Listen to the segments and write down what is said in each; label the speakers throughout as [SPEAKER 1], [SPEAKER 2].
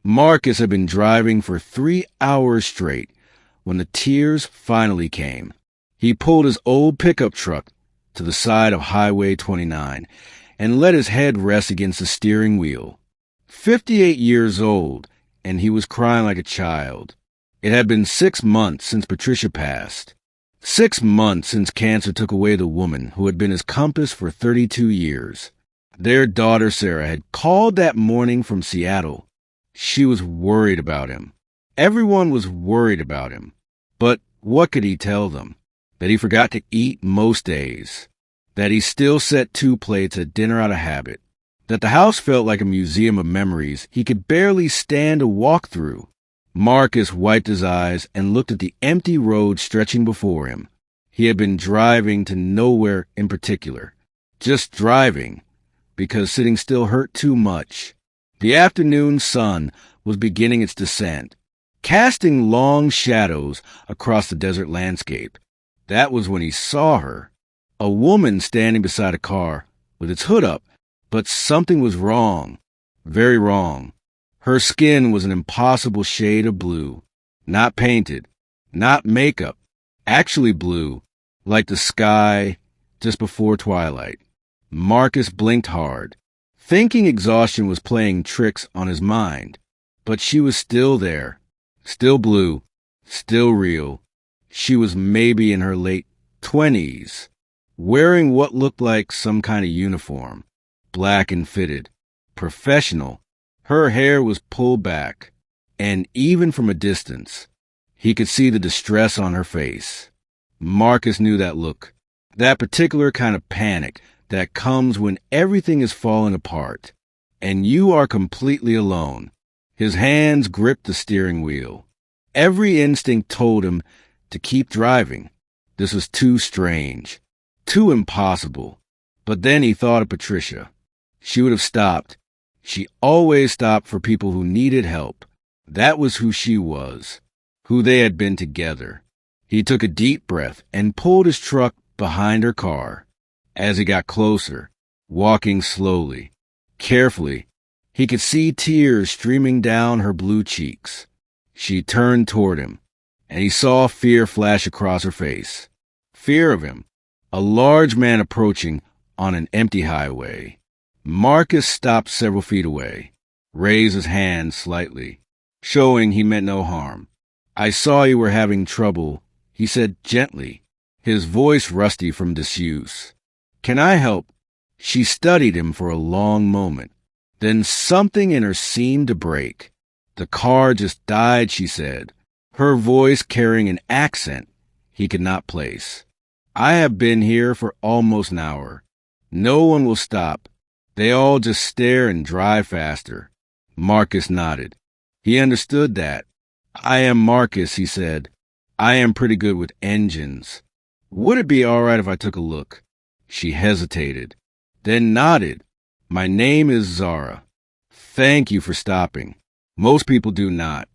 [SPEAKER 1] Marcus had been driving for 3 hours straight when the tears finally came. He pulled his old pickup truck to the side of Highway 29 and let his head rest against the steering wheel. 58 years old, and he was crying like a child. It had been 6 months since Patricia passed. 6 months since cancer took away the woman who had been his compass for 32 years. Their daughter Sarah had called that morning from Seattle. She was worried about him. Everyone was worried about him. But what could he tell them? That he forgot to eat most days. That he still set 2 plates at dinner out of habit. That the house felt like a museum of memories he could barely stand to walk through. Marcus wiped his eyes and looked at the empty road stretching before him. He had been driving to nowhere in particular. Just driving, because sitting still hurt too much. The afternoon sun was beginning its descent, casting long shadows across the desert landscape. That was when he saw her. A woman standing beside a car with its hood up, but something was wrong. Very wrong. Her skin was an impossible shade of blue. Not painted. Not makeup. Actually blue, like the sky just before twilight. Marcus blinked hard, thinking exhaustion was playing tricks on his mind. But she was still there. Still blue. Still real. She was maybe in her late 20s, wearing what looked like some kind of uniform. Black and fitted. Professional. Her hair was pulled back, and even from a distance, he could see the distress on her face. Marcus knew that look, that particular kind of panic that comes when everything is falling apart, and you are completely alone. His hands gripped the steering wheel. Every instinct told him to keep driving. This was too strange, too impossible. But then he thought of Patricia. She would have stopped. She always stopped for people who needed help. That was who she was, who they had been together. He took a deep breath and pulled his truck behind her car. As he got closer, walking slowly, carefully, he could see tears streaming down her blue cheeks. She turned toward him, and he saw fear flash across her face. Fear of him, a large man approaching on an empty highway. Marcus stopped several feet away, raised his hand slightly, showing he meant no harm. "I saw you were having trouble," he said gently, his voice rusty from disuse. "Can I help?" She studied him for a long moment. Then something in her seemed to break. "The car just died," she said, her voice carrying an accent he could not place. "I have been here for almost an hour. No one will stop. They all just stare and drive faster." Marcus nodded. He understood that. "I am Marcus," he said. "I am pretty good with engines. Would it be all right if I took a look?" She hesitated, then nodded. "My name is Zara. Thank you for stopping. Most people do not."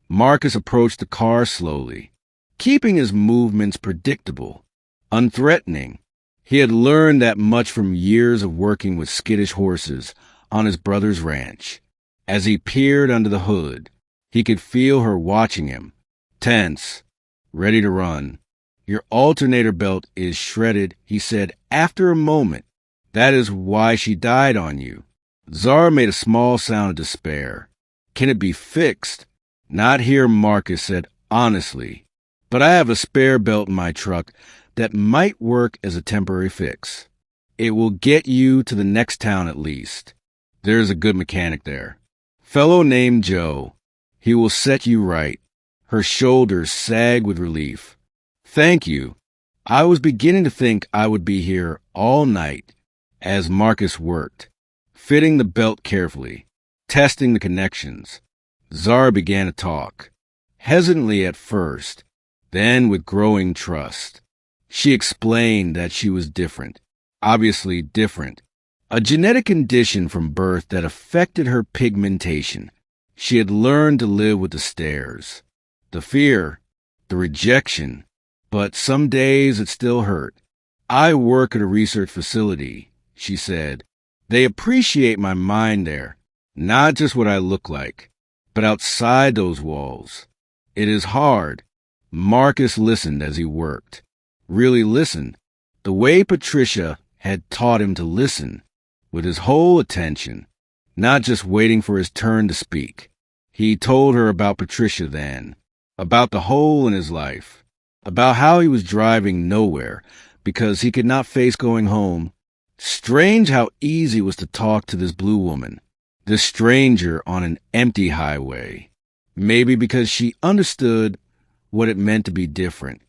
[SPEAKER 1] Marcus approached the car slowly, keeping his movements predictable, unthreatening. He had learned that much from years of working with skittish horses on his brother's ranch. As he peered under the hood, he could feel her watching him, tense, ready to run. "Your alternator belt is shredded," he said after a moment. "That is why she died on you." Zara made a small sound of despair. "Can it be fixed?" "Not here," Marcus said honestly. "But I have a spare belt in my truck that might work as a temporary fix. It will get you to the next town at least. There's a good mechanic there. Fellow named Joe. He will set you right." Her shoulders sagged with relief. "Thank you. I was beginning to think I would be here all night." As Marcus worked, fitting the belt carefully, testing the connections, Zara began to talk, hesitantly at first, then with growing trust. She explained that she was different, obviously different, a genetic condition from birth that affected her pigmentation. She had learned to live with the stares, the fear, the rejection, but some days it still hurt. "I work at a research facility," she said. "They appreciate my mind there, not just what I look like." But outside those walls, it is hard. Marcus listened as he worked. Really listened. The way Patricia had taught him to listen, with his whole attention, not just waiting for his turn to speak. He told her about Patricia then, about the hole in his life, about how he was driving nowhere because he could not face going home. Strange how easy it was to talk to this blue woman, this stranger on an empty highway. Maybe because she understood what it meant to be different,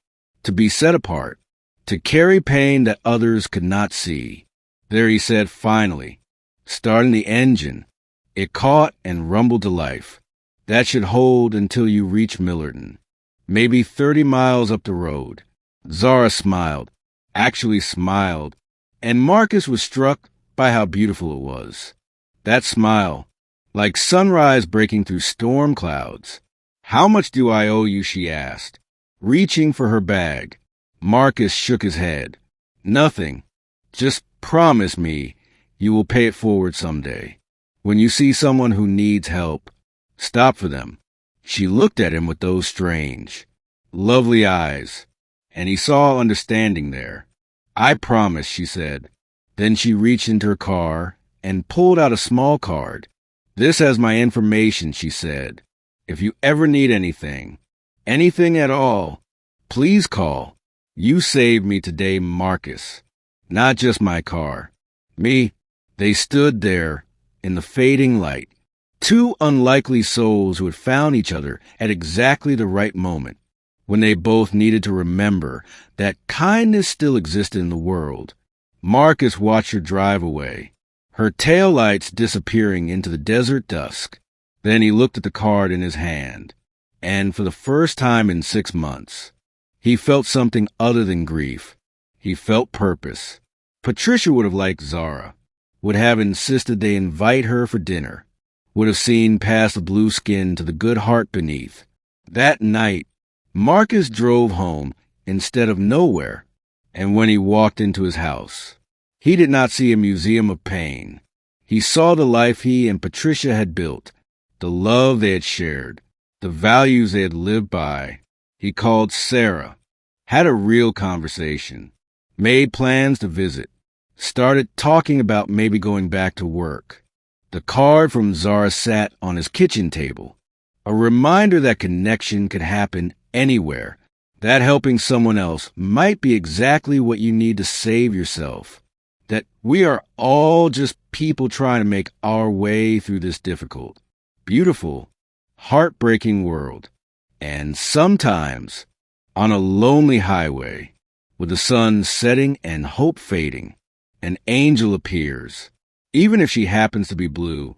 [SPEAKER 1] to be set apart, to carry pain that others could not see. There he said finally, starting the engine. It caught and rumbled to life. That should hold until you reach Millerton, maybe 30 miles up the road. Zara smiled, actually smiled, and Marcus was struck by how beautiful it was. That smile, like sunrise breaking through storm clouds. How much do I owe you, she asked, reaching for her bag. Marcus shook his head. Nothing. Just promise me you will pay it forward someday. When you see someone who needs help, stop for them. She looked at him with those strange, lovely eyes, and he saw understanding there. I promise, she said. Then she reached into her car and pulled out a small card. This has my information, she said. If you ever need anything at all, please call. You saved me today, Marcus. Not just my car. Me. They stood there in the fading light. Two unlikely souls who had found each other at exactly the right moment, when they both needed to remember that kindness still existed in the world. Marcus watched her drive away, her taillights disappearing into the desert dusk. Then he looked at the card in his hand, and for the first time in 6 months, he felt something other than grief. He felt purpose. Patricia would have liked Zara, would have insisted they invite her for dinner, would have seen past the blue skin to the good heart beneath. That night, Marcus drove home instead of nowhere, and when he walked into his house, he did not see a museum of pain. He saw the life he and Patricia had built, the love they had shared, the values they had lived by. He called Sarah, had a real conversation, made plans to visit, started talking about maybe going back to work. The card from Zara sat on his kitchen table, a reminder that connection could happen anywhere, that helping someone else might be exactly what you need to save yourself, that we are all just people trying to make our way through this difficult, beautiful, heartbreaking world. And sometimes, on a lonely highway, with the sun setting and hope fading, an angel appears. Even if she happens to be blue,